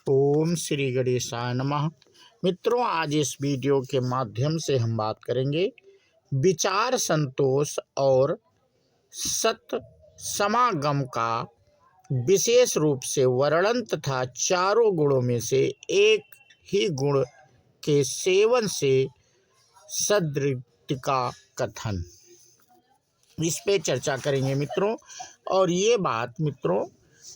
ओम श्री गणेशाय नमः। मित्रों, आज इस वीडियो के माध्यम से हम बात करेंगे विचार संतोष और सत समागम का विशेष रूप से वर्णन तथा चारों गुणों में से एक ही गुण के सेवन से सदृढ़ का कथन, इस पे चर्चा करेंगे मित्रों। और ये बात मित्रों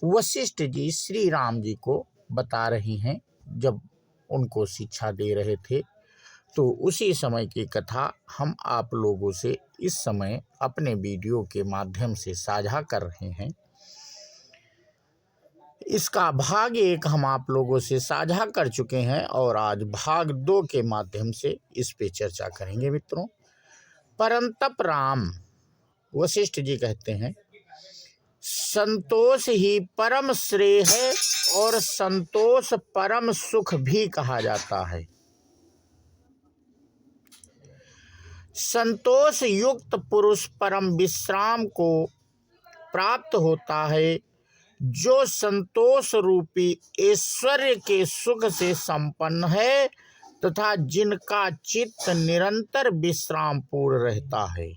वशिष्ठ जी श्री राम जी को बता रही हैं जब उनको शिक्षा दे रहे थे। तो उसी समय की कथा हम आप लोगों से इस समय अपने वीडियो के माध्यम से साझा कर रहे हैं। इसका भाग 1 हम आप लोगों से साझा कर चुके हैं और आज भाग 2 के माध्यम से इस पे चर्चा करेंगे मित्रों। परंतप राम वशिष्ठ जी कहते हैं, संतोष ही परम श्रेय है और संतोष परम सुख भी कहा जाता है। संतोष युक्त पुरुष परम विश्राम को प्राप्त होता है, जो संतोष रूपी ऐश्वर्य के सुख से संपन्न है तथा जिनका चित्त निरंतर विश्राम पूर्ण रहता है।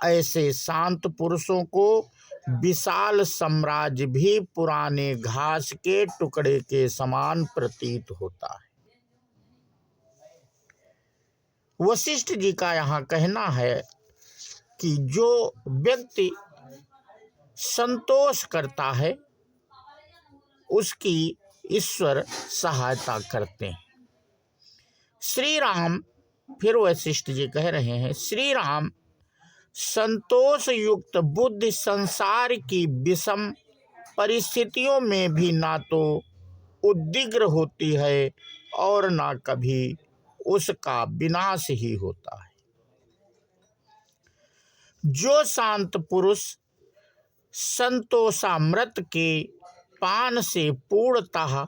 ऐसे शांत पुरुषों को विशाल साम्राज्य भी पुराने घास के टुकड़े के समान प्रतीत होता है। वशिष्ठ जी का यहाँ कहना है कि जो व्यक्ति संतोष करता है उसकी ईश्वर सहायता करते हैं। श्री राम, फिर वशिष्ठ जी कह रहे हैं, श्री राम संतोष युक्त बुद्धि संसार की विषम परिस्थितियों में भी ना तो उद्विग्न होती है और ना कभी उसका विनाश ही होता है। जो शांत पुरुष संतोषामृत के पान से पूर्णतः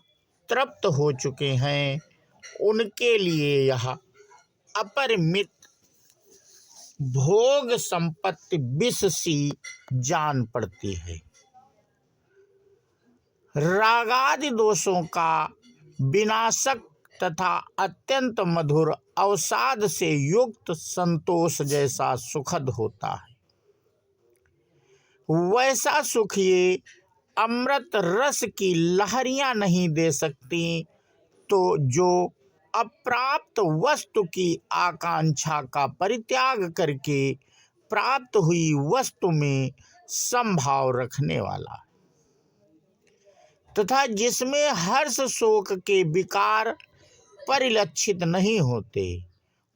तृप्त हो चुके हैं, उनके लिए यह अपरिमित भोग संपत्ति विष सी जान पड़ती है। रागादि दोषों का विनाशक तथा अत्यंत मधुर अवसाद से युक्त संतोष जैसा सुखद होता है, वैसा सुख ये अमृत रस की लहरियां नहीं दे सकती। तो जो अप्राप्त वस्तु की आकांक्षा का परित्याग करके प्राप्त हुई वस्तु में संभाव रखने वाला तथा जिसमें हर्ष शोक के विकार परिलक्षित नहीं होते,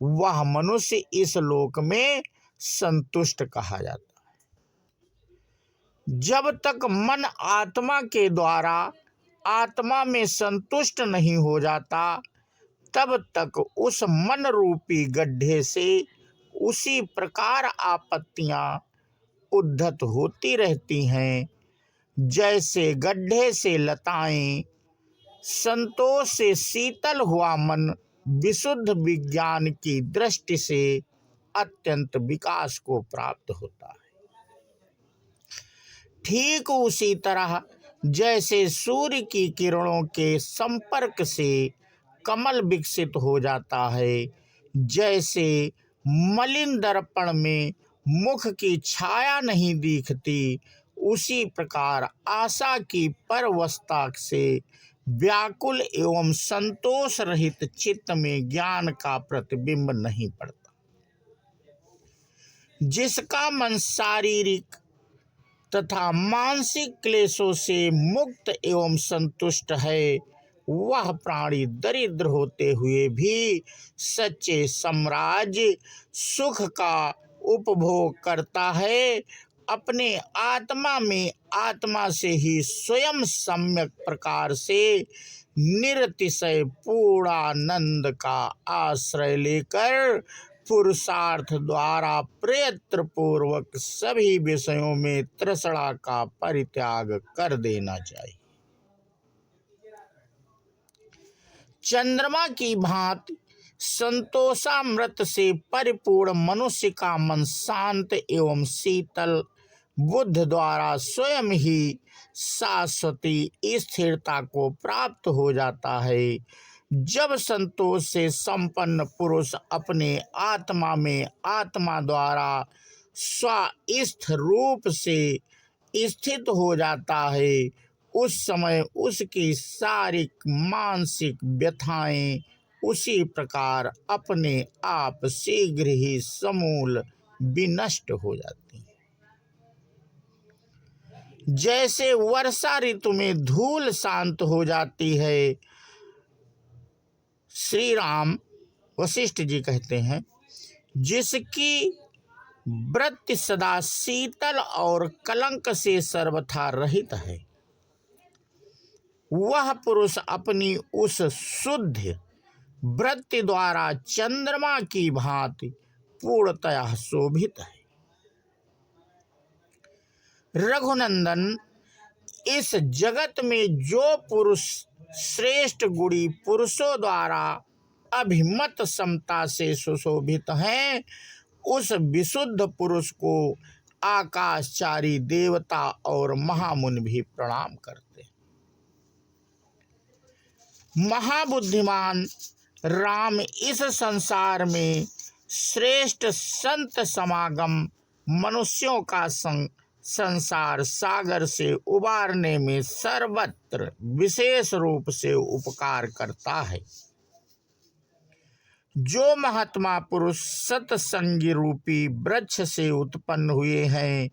वह मनुष्य इस लोक में संतुष्ट कहा जाता है। जब तक मन आत्मा के द्वारा आत्मा में संतुष्ट नहीं हो जाता, तब तक उस मन रूपी गड्ढे से उसी प्रकार आपत्तियां उद्धत होती रहती हैं, जैसे गड्ढे से लताएं। संतोष से शीतल हुआ मन विशुद्ध विज्ञान की दृष्टि से अत्यंत विकास को प्राप्त होता है। ठीक उसी तरह जैसे सूर्य की किरणों के संपर्क से कमल विकसित हो जाता है, जैसे मलिन दर्पण में मुख की छाया नहीं दिखती, उसी प्रकार आशा की परवस्ता से व्याकुल एवं संतोष रहित चित्त में ज्ञान का प्रतिबिंब नहीं पड़ता। जिसका मन शारीरिक तथा मानसिक क्लेशों से मुक्त एवं संतुष्ट है, वह प्राणी दरिद्र होते हुए भी सच्चे साम्राज्य सुख का उपभोग करता है। अपने आत्मा में आत्मा से ही स्वयं सम्यक प्रकार से निरतिशय पूर्णानंद का आश्रय लेकर पुरुषार्थ द्वारा प्रयत्न पूर्वक सभी विषयों में तृष्णा का परित्याग कर देना चाहिए। चंद्रमा की भांति संतोषामृत से परिपूर्ण मनुष्य का मन शांत एवं शीतल बुद्ध द्वारा स्वयं ही शाश्वती स्थिरता को प्राप्त हो जाता है। जब संतोष से संपन्न पुरुष अपने आत्मा में आत्मा द्वारा स्वस्थ रूप से स्थित हो जाता है, उस समय उसकी शारीरिक मानसिक व्यथाएं उसी प्रकार अपने आप शीघ्र ही समूल विनष्ट हो जाती हैं। जैसे वर्षा ऋतु में धूल शांत हो जाती है, श्री राम वशिष्ठ जी कहते हैं, जिसकी वृत्ति सदा शीतल और कलंक से सर्वथा रहित है, वह पुरुष अपनी उस शुद्ध वृत्ति द्वारा चंद्रमा की भांति पूर्णतया शोभित है। रघुनंदन, इस जगत में जो पुरुष श्रेष्ठ गुणी पुरुषों द्वारा अभिमत समता से सुशोभित हैं, उस विशुद्ध पुरुष को आकाशचारी देवता और महामुनि भी प्रणाम करते हैं। महाबुद्धिमान राम इस संसार में श्रेष्ठ संत समागम मनुष्यों का संसार सागर से उबारने में सर्वत्र विशेष रूप से उपकार करता है। जो महात्मा पुरुष सत्संगी रूपी वृक्ष से उत्पन्न हुए हैं,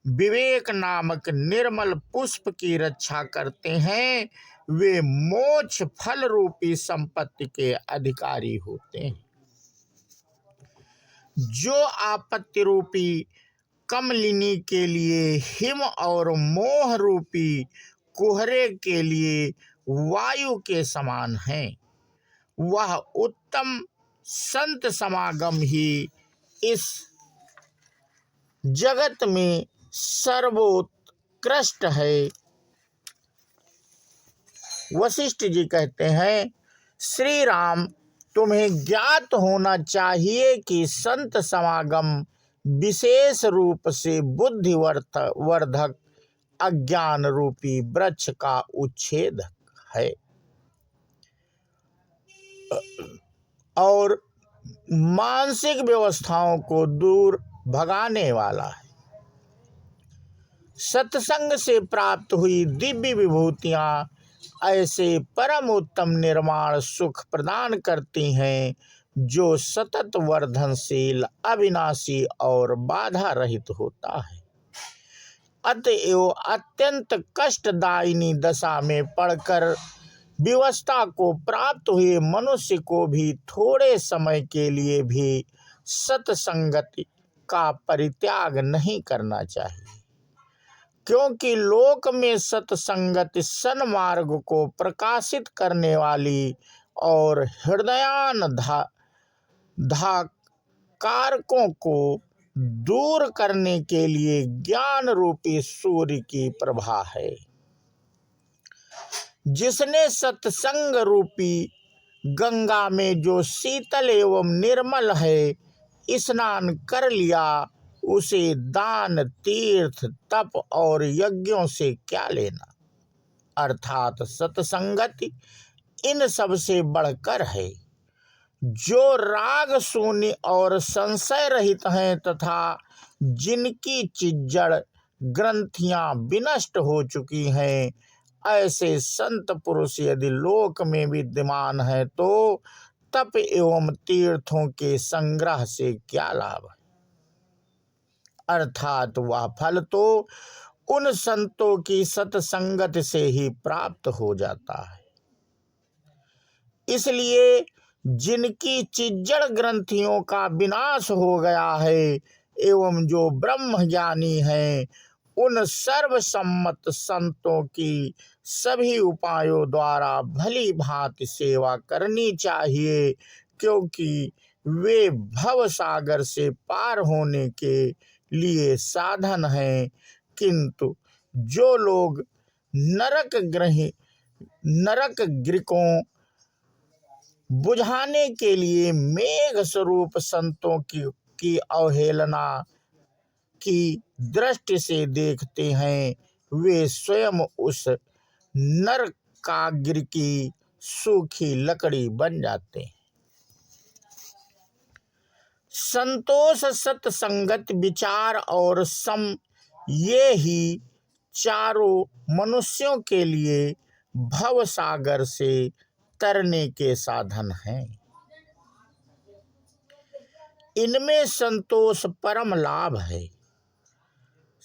विवेक नामक निर्मल पुष्प की रक्षा करते हैं, वे मोक्ष फल रूपी संपत्ति के अधिकारी होते हैं। जो आपत्ति रूपी कमलिनी के लिए हिम और मोह रूपी कुहरे के लिए वायु के समान है, वह उत्तम संत समागम ही इस जगत में सर्वोत्कृष्ट है। वशिष्ठ जी कहते हैं, श्री राम, तुम्हें ज्ञात होना चाहिए कि संत समागम विशेष रूप से बुद्धिवर्धक अज्ञान रूपी वृक्ष का उच्छेद है और मानसिक व्यवस्थाओं को दूर भगाने वाला है। सत्संग से प्राप्त हुई दिव्य विभूतियां ऐसे परम उत्तम निर्माण सुख प्रदान करती हैं, जो सतत वर्धनशील, अविनाशी और बाधा रहित होता है। अतएव अत्यंत कष्टदायिनी दशा में पड़कर विवस्था को प्राप्त हुए मनुष्य को भी थोड़े समय के लिए भी सत्संगति का परित्याग नहीं करना चाहिए, क्योंकि लोक में सत्संगति सन्मार्ग को प्रकाशित करने वाली और हृदयान कारकों को दूर करने के लिए ज्ञान रूपी सूर्य की प्रभा है। जिसने सत्संग रूपी गंगा में जो शीतल एवं निर्मल है स्नान कर लिया, उसे दान, तीर्थ, तप और यज्ञों से क्या लेना। अर्थात सत्संगति इन सब से बढ़कर है। जो राग शून्य और संशय रहित हैं तथा जिनकी चिज्जड़ ग्रंथियां विनष्ट हो चुकी हैं, ऐसे संत पुरुष यदि लोक में विद्यमान है तो तप एवं तीर्थों के संग्रह से क्या लाभ है। अर्थात वह फल तो उन संतों की सत्संगत से ही प्राप्त हो जाता है। इसलिए जिनकी चिज्जड़ ग्रंथियों का विनाश हो गया है एवं जो ब्रह्म ज्ञानी हैं, उन सर्वसम्मत संतों की सभी उपायों द्वारा भली भांति सेवा करनी चाहिए, क्योंकि वे भव सागर से पार होने के लिए साधन हैं। किंतु जो लोग नरक ग्रहों बुझाने के लिए मेघ स्वरूप संतों की अवहेलना की दृष्टि से देखते हैं, वे स्वयं उस नरकाग्नि की सूखी लकड़ी बन जाते हैं। संतोष, सत्संगत, विचार और सम, ये ही चारों मनुष्यों के लिए भव सागर से तरने के साधन हैं। इनमें संतोष परम लाभ है,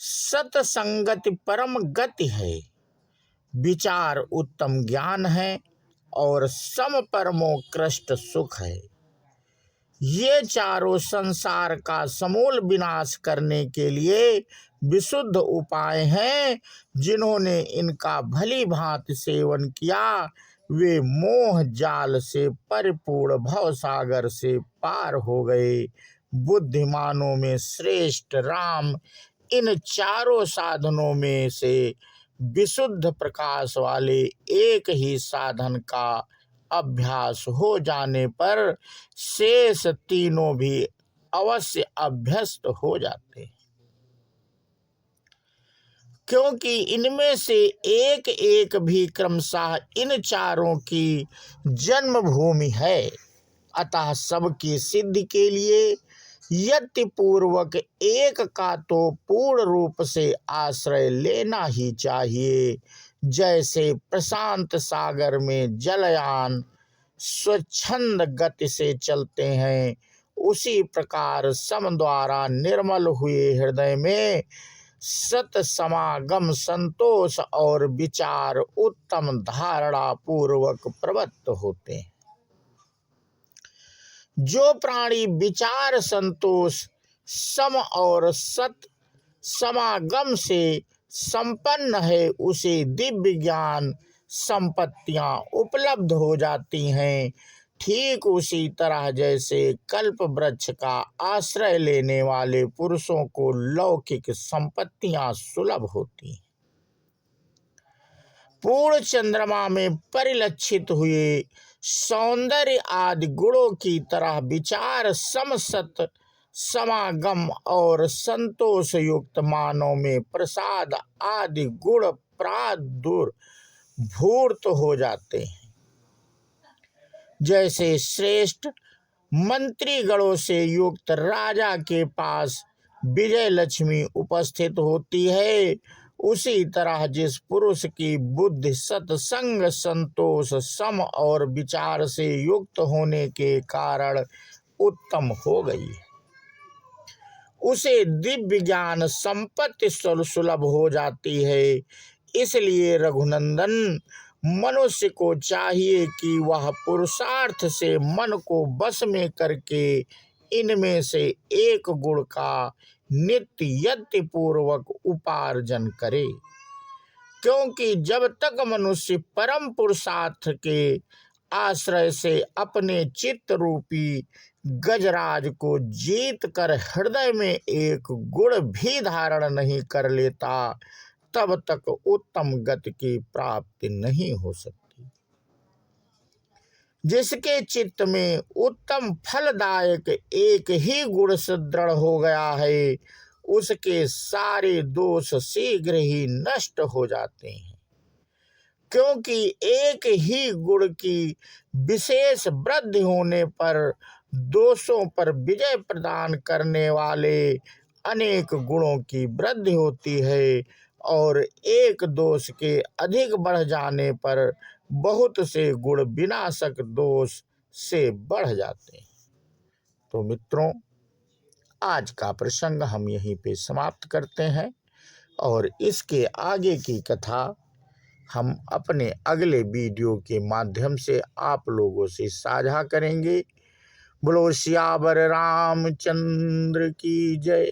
सत्संगति परम गति है, विचार उत्तम ज्ञान है और सम परमोत्कृष्ट सुख है। ये चारों संसार का समूल विनाश करने के लिए विशुद्ध उपाय हैं। जिन्होंने इनका भली भांति सेवन किया, वे मोह जाल से परिपूर्ण भवसागर से पार हो गए। बुद्धिमानों में श्रेष्ठ राम इन चारों साधनों में से विशुद्ध प्रकाश वाले एक ही साधन का अभ्यास हो जाने पर शेष तीनों भी अवश्य अभ्यस्त हो जाते हैं, क्योंकि इनमें से एक एक भी क्रमशः इन चारों की जन्मभूमि है। अतः सबकी सिद्धि के लिए यत्न पूर्वक एक का तो पूर्ण रूप से आश्रय लेना ही चाहिए। जैसे प्रशांत सागर में जलयान स्वच्छंद गति से चलते हैं, उसी प्रकार सम द्वारा निर्मल हुए हृदय में सत समागम, संतोष और विचार उत्तम धारणा पूर्वक प्रवृत्त होते हैं। जो प्राणी विचार, संतोष, सम और सत समागम से संपन्न है, उसे दिव्य ज्ञान संपत्तियां उपलब्ध हो जाती हैं। ठीक उसी तरह जैसे कल्प वृक्ष का आश्रय लेने वाले पुरुषों को लौकिक संपत्तियां सुलभ होती हैं। पूर्ण चंद्रमा में परिलक्षित हुए सौंदर्य आदि गुणों की तरह विचार, सम, सत, समागम और संतोष युक्त मानव में प्रसाद आदि गुण प्रादुर्भूत हो जाते हैं। जैसे श्रेष्ठ मंत्री गणों से युक्त राजा के पास विजय लक्ष्मी उपस्थित होती है, उसी तरह जिस पुरुष की बुद्धि सत्संग, संतोष, सम और विचार से युक्त होने के कारण उत्तम हो गई, उसे दिव्य ज्ञान संपत्ति सुलभ हो जाती है। इसलिए रघुनंदन, मनुष्य को चाहिए कि वह पुरुषार्थ से मन को वश में करके इनमें से एक गुण का नित्य यत्न पूर्वक उपार्जन करे, क्योंकि जब तक मनुष्य परम पुरुषार्थ के आश्रय से अपने चित्त रूपी गजराज को जीत कर हृदय में एक गुण भी धारण नहीं कर लेता, तब तक उत्तम गति की प्राप्ति नहीं हो सकती। जिसके चित्त में उत्तम फलदायक एक ही गुण सुदृढ़ हो गया है, उसके सारे दोष शीघ्र ही नष्ट हो जाते हैं, क्योंकि एक ही गुण की विशेष वृद्धि होने पर दोषों पर विजय प्रदान करने वाले अनेक गुणों की वृद्धि होती है, और एक दोष के अधिक बढ़ जाने पर बहुत से गुण विनाशक दोष से बढ़ जाते हैं। तो मित्रों, आज का प्रसंग हम यहीं पे समाप्त करते हैं, और इसके आगे की कथा हम अपने अगले वीडियो के माध्यम से आप लोगों से साझा करेंगे। बोलो सियावर रामचंद्र की जय,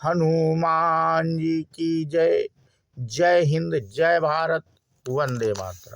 हनुमान जी की जय। जय हिंद, जय भारत, वंदे मातरम।